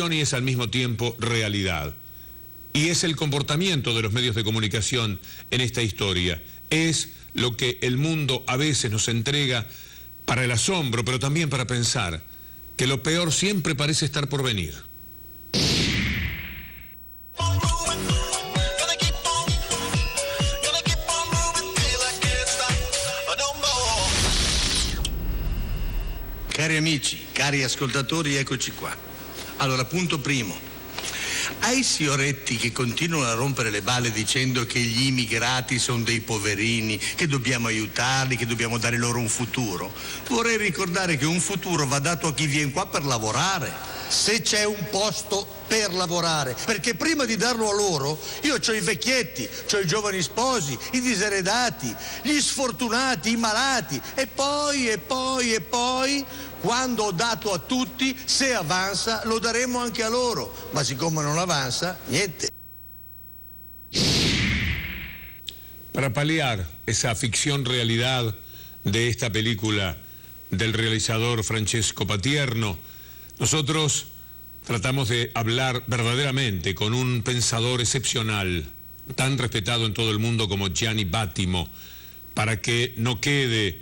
y es al mismo tiempo realidad. Y es el comportamiento de los medios de comunicación en esta historia. Es lo que el mundo a veces nos entrega para el asombro, pero también para pensar que lo peor siempre parece estar por venir. Cari amici, cari ascoltatori, eccoci qua. Allora, punto primo. Ai fioretti che continuano a rompere le balle dicendo che gli immigrati sono dei poverini, che dobbiamo aiutarli, che dobbiamo dare loro un futuro, vorrei ricordare che un futuro va dato a chi viene qua per lavorare, se c'è un posto per lavorare, perché prima di darlo a loro io c'ho i vecchietti, c'ho i giovani sposi, i diseredati, gli sfortunati, i malati e poi quando ho dato a tutti, se avanza lo daremo anche a loro, ma siccome non avanza, niente. Para paliar esa ficción realidad de esta película del realizador Francesco Patierno, nosotros tratamos de hablar verdaderamente con un pensador excepcional, tan respetado en todo el mundo como Gianni Vattimo, para que no quede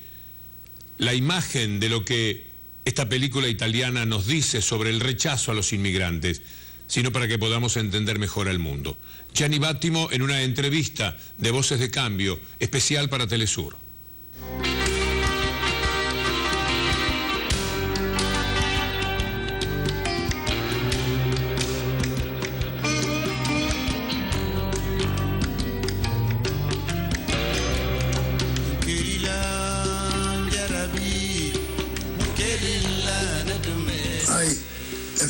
la imagen de lo que esta película italiana nos dice sobre el rechazo a los inmigrantes, sino para que podamos entender mejor al mundo. Gianni Vattimo en una entrevista de Voces de Cambio, especial para Telesur.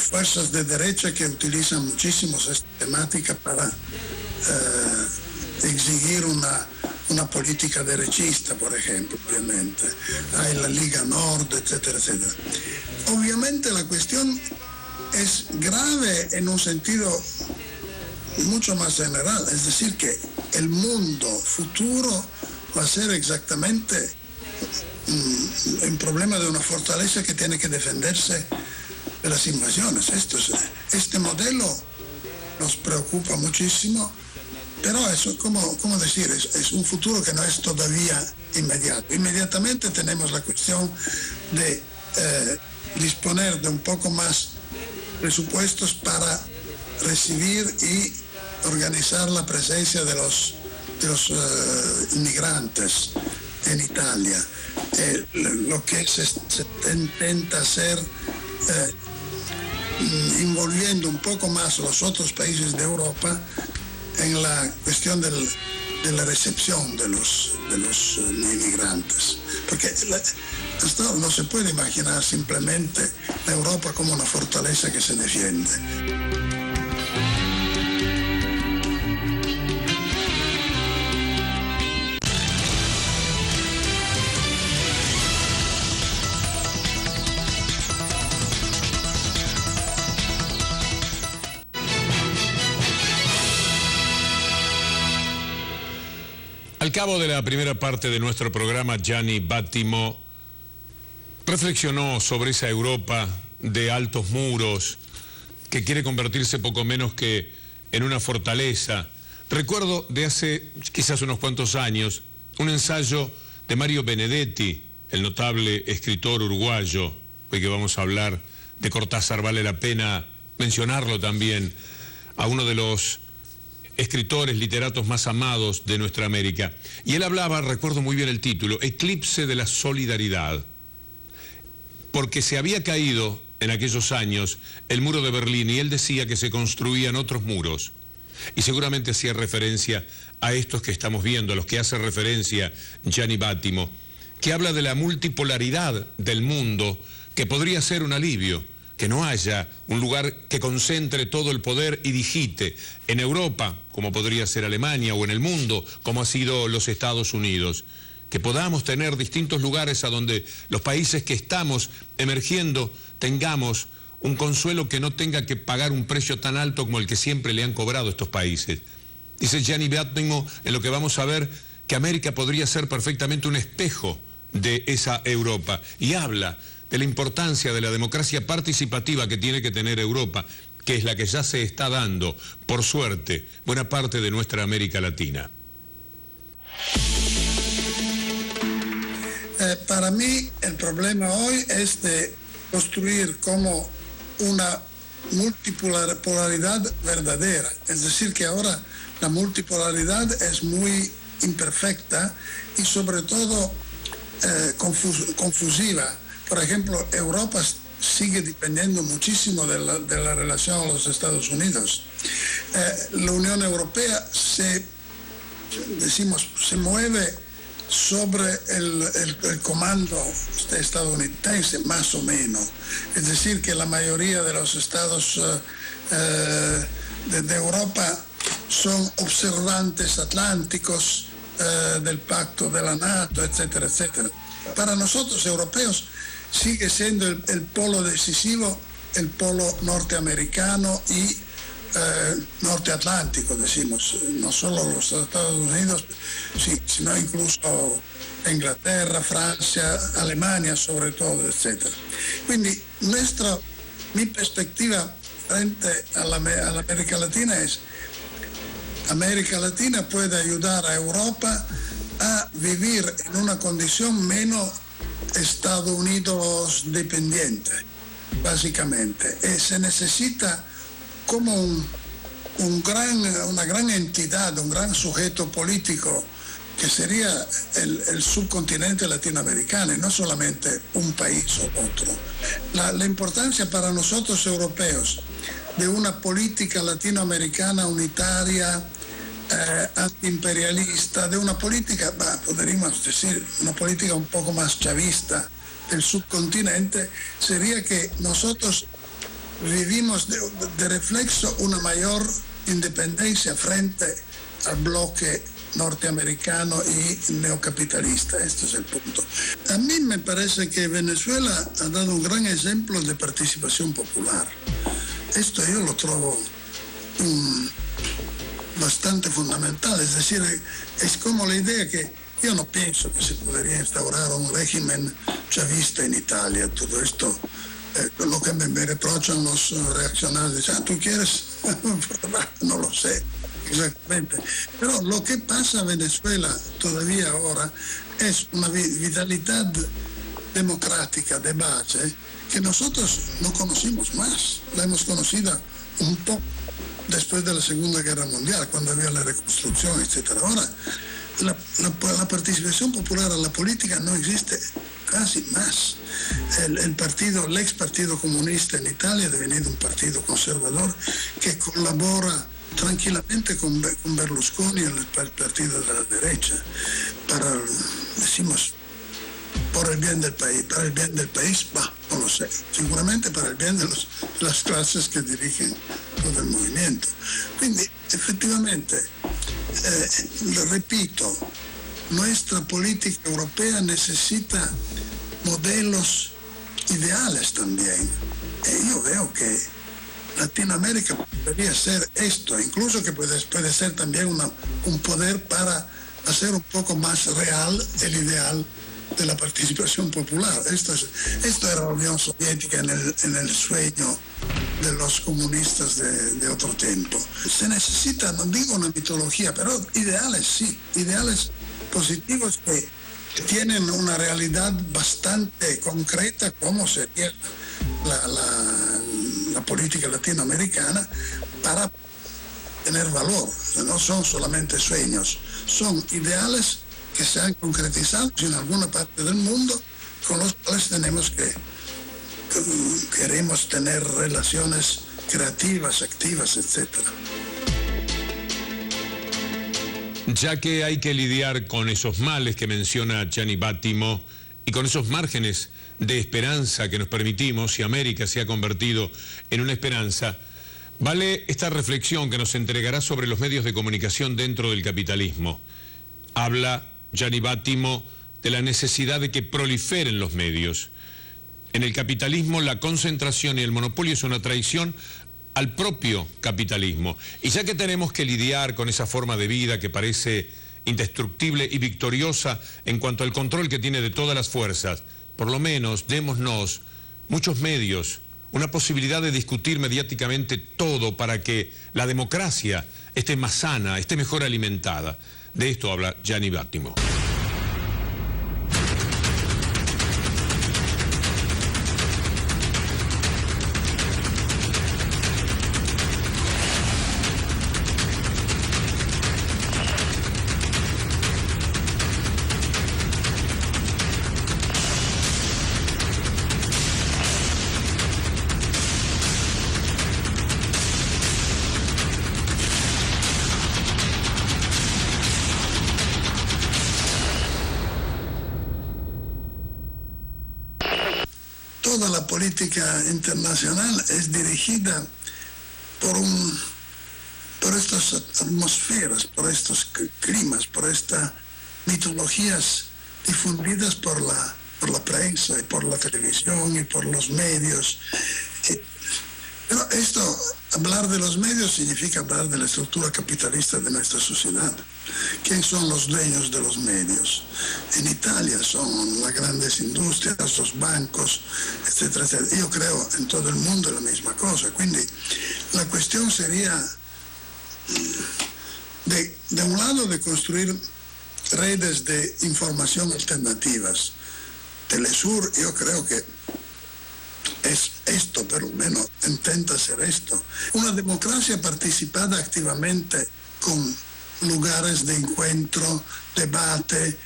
Fuerzas de derecha que utilizan muchísimo esta temática para exigir una política derechista, por ejemplo, obviamente. Hay la Liga Nord, etcétera, etcétera. Obviamente la cuestión es grave en un sentido mucho más general, es decir, que el mundo futuro va a ser exactamente un problema de una fortaleza que tiene que defenderse de las invasiones. Este modelo nos preocupa muchísimo, pero eso, ¿cómo decir? Es un futuro que no es todavía inmediato. Inmediatamente tenemos la cuestión de disponer de un poco más presupuestos para recibir y organizar la presencia de los inmigrantes en Italia. Lo que se intenta hacer envolviendo un poco más los otros países de Europa en la cuestión de la recepción de los inmigrantes, porque hasta ahora no se puede imaginar simplemente la Europa como una fortaleza que se defiende. Al cabo de la primera parte de nuestro programa, Gianni Vattimo reflexionó sobre esa Europa de altos muros que quiere convertirse poco menos que en una fortaleza. Recuerdo de hace quizás unos cuantos años un ensayo de Mario Benedetti, el notable escritor uruguayo. Hoy que vamos a hablar de Cortázar, vale la pena mencionarlo también, a uno de los escritores, literatos más amados de nuestra América. Y él hablaba, recuerdo muy bien el título, Eclipse de la Solidaridad, porque se había caído en aquellos años el muro de Berlín y él decía que se construían otros muros. Y seguramente hacía referencia a estos que estamos viendo, a los que hace referencia Gianni Vattimo, que habla de la multipolaridad del mundo, que podría ser un alivio, que no haya un lugar que concentre todo el poder y digite en Europa, como podría ser Alemania, o en el mundo, como ha sido los Estados Unidos. Que podamos tener distintos lugares a donde los países que estamos emergiendo tengamos un consuelo que no tenga que pagar un precio tan alto como el que siempre le han cobrado estos países. Dice Gianni Vattimo, en lo que vamos a ver, que América podría ser perfectamente un espejo de esa Europa. Y habla de la importancia de la democracia participativa que tiene que tener Europa, que es la que ya se está dando, por suerte, buena parte de nuestra América Latina? Para mí el problema hoy es de construir como una multipolaridad verdadera. Es decir, que ahora la multipolaridad es muy imperfecta y sobre todo confusiva. Por ejemplo, Europa sigue dependiendo muchísimo de la relación a los Estados Unidos. La Unión Europea se mueve sobre el comando estadounidense, más o menos. Es decir, que la mayoría de los estados de Europa son observantes atlánticos del pacto de la NATO, etcétera, etcétera. Para nosotros, europeos, sigue siendo el polo decisivo, el polo norteamericano y norteatlántico, decimos, no solo los Estados Unidos, sino incluso Inglaterra, Francia, Alemania sobre todo, etc. Quindi mi perspectiva frente a la América Latina es: América Latina puede ayudar a Europa a vivir en una condición menos Estados Unidos dependiente, básicamente. Se necesita como una gran entidad, un gran sujeto político que sería el subcontinente latinoamericano y no solamente un país o otro. La importancia para nosotros europeos de una política latinoamericana unitaria, antiimperialista, de una política, podríamos decir, una política un poco más chavista del subcontinente, sería que nosotros vivimos de reflexo una mayor independencia frente al bloque norteamericano y neocapitalista. Este es el punto. A mí me parece que Venezuela ha dado un gran ejemplo de participación popular. Esto yo lo trovo bastante fundamental. Es decir, es como la idea que yo no pienso que se podría instaurar un régimen chavista en Italia. Todo esto, lo que me reprochan los reaccionarios, dicen, ¿tú quieres? No lo sé exactamente. Pero lo que pasa en Venezuela todavía ahora es una vitalidad democrática de base que nosotros no conocimos más. La hemos conocido un poco después de la Segunda Guerra Mundial, cuando había la reconstrucción, etc. Ahora, la participación popular a la política no existe casi más. El ex partido comunista en Italia ha devenido un partido conservador que colabora tranquilamente con Berlusconi en el partido de la derecha para, decimos, por el bien del país. Para el bien del país, no lo sé. Seguramente para el bien de las clases que dirigen todo el movimiento. Quindi, efectivamente, lo repito, nuestra política europea necesita modelos ideales también. Yo veo que Latinoamérica podría ser esto, incluso que puede ser también un poder para hacer un poco más real el ideal de la participación popular. Esto era la Unión Soviética en el sueño de los comunistas de otro tiempo. Se necesita, no digo una mitología, pero ideales sí, ideales positivos que tienen una realidad bastante concreta, como sería la política latinoamericana, para tener valor. No son solamente sueños, son ideales que se han concretizado en alguna parte del mundo, con los cuales queremos tener relaciones creativas, activas, etc. Ya que hay que lidiar con esos males que menciona Gianni Battimo y con esos márgenes de esperanza que nos permitimos, si América se ha convertido en una esperanza, vale esta reflexión que nos entregará sobre los medios de comunicación dentro del capitalismo. Habla Gianni Battimo de la necesidad de que proliferen los medios. En el capitalismo la concentración y el monopolio es una traición al propio capitalismo. Y ya que tenemos que lidiar con esa forma de vida que parece indestructible y victoriosa en cuanto al control que tiene de todas las fuerzas, por lo menos démonos muchos medios una posibilidad de discutir mediáticamente todo para que la democracia esté más sana, esté mejor alimentada. De esto habla Gianni Battimo. Toda la política internacional es dirigida por estas atmósferas, por estos climas, por estas mitologías difundidas por la prensa y por la televisión y por los medios. Pero hablar de los medios significa hablar de la estructura capitalista de nuestra sociedad. ¿Quién son los dueños de los medios? En Italia son las grandes industrias, los bancos, etcétera, etcétera. Yo creo en todo el mundo la misma cosa. Quindi la cuestión sería, de un lado, de construir redes de información alternativas. Telesur, yo creo que es esto, pero menos intenta ser esto. Una democracia participada activamente con lugares de encuentro, debate.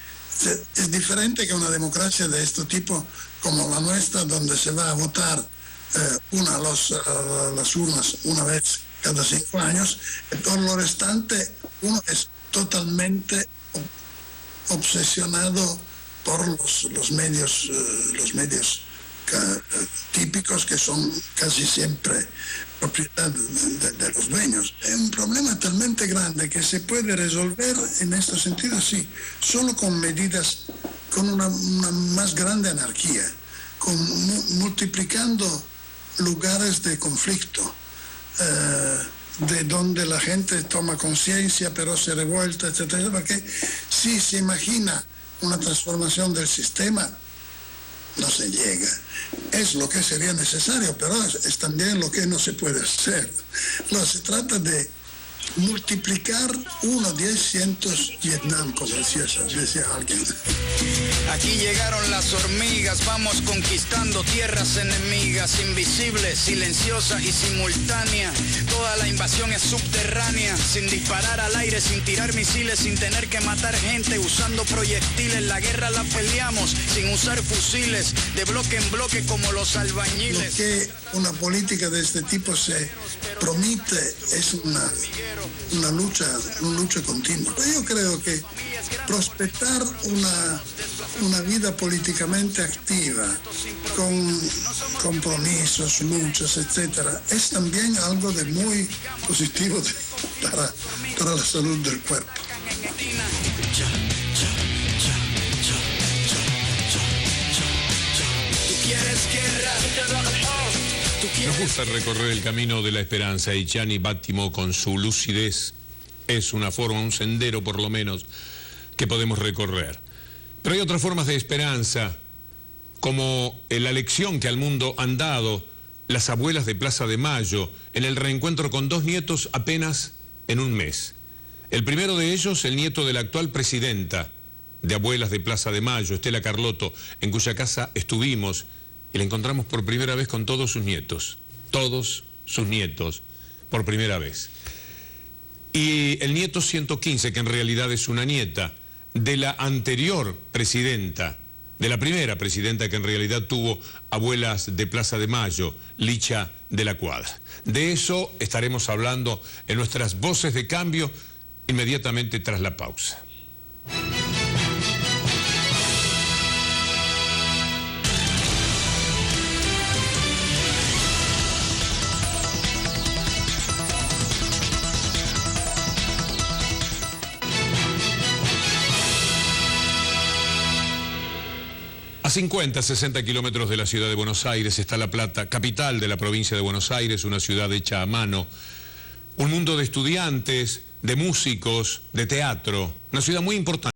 Es diferente que una democracia de este tipo como la nuestra, donde se va a votar las urnas una vez cada 5 años, y por lo restante uno es totalmente obsesionado por los medios típicos, que son casi siempre propiedad de los dueños. Es un problema talmente grande que se puede resolver en este sentido, sí, solo con medidas, con una más grande anarquía, multiplicando lugares de conflicto, de donde la gente toma conciencia pero se revuelta, etcétera, porque si se imagina una transformación del sistema, no se llega. Es lo que sería necesario, pero es también lo que no se puede hacer. No, se trata de multiplicar 1, 10, cientos Vietnam, como decía alguien. Aquí llegaron las hormigas, vamos conquistando tierras enemigas, invisibles, silenciosa y simultánea. Toda la invasión es subterránea, sin disparar al aire, sin tirar misiles, sin tener que matar gente, usando proyectiles. La guerra la peleamos sin usar fusiles, de bloque en bloque como los albañiles. Lo que una política de este tipo se promete es una lucha continua. Yo creo que prospectar una vida políticamente activa, con compromisos, luchas, etcétera, es también algo de muy positivo para la salud del cuerpo. Nos gusta recorrer el camino de la esperanza, y Gianni Battimo, con su lucidez, es una forma, un sendero por lo menos, que podemos recorrer. Pero hay otras formas de esperanza, como la lección que al mundo han dado las abuelas de Plaza de Mayo en el reencuentro con 2 nietos apenas en un mes. El primero de ellos, el nieto de la actual presidenta de Abuelas de Plaza de Mayo, Estela Carlotto, en cuya casa estuvimos y la encontramos por primera vez con todos sus nietos por primera vez. Y el nieto 115, que en realidad es una nieta de la anterior presidenta, de la primera presidenta que en realidad tuvo Abuelas de Plaza de Mayo, Licha de la Cuadra. De eso estaremos hablando en nuestras Voces de Cambio inmediatamente tras la pausa. A 50, 60 kilómetros de la ciudad de Buenos Aires está La Plata, capital de la provincia de Buenos Aires, una ciudad hecha a mano, un mundo de estudiantes, de músicos, de teatro, una ciudad muy importante.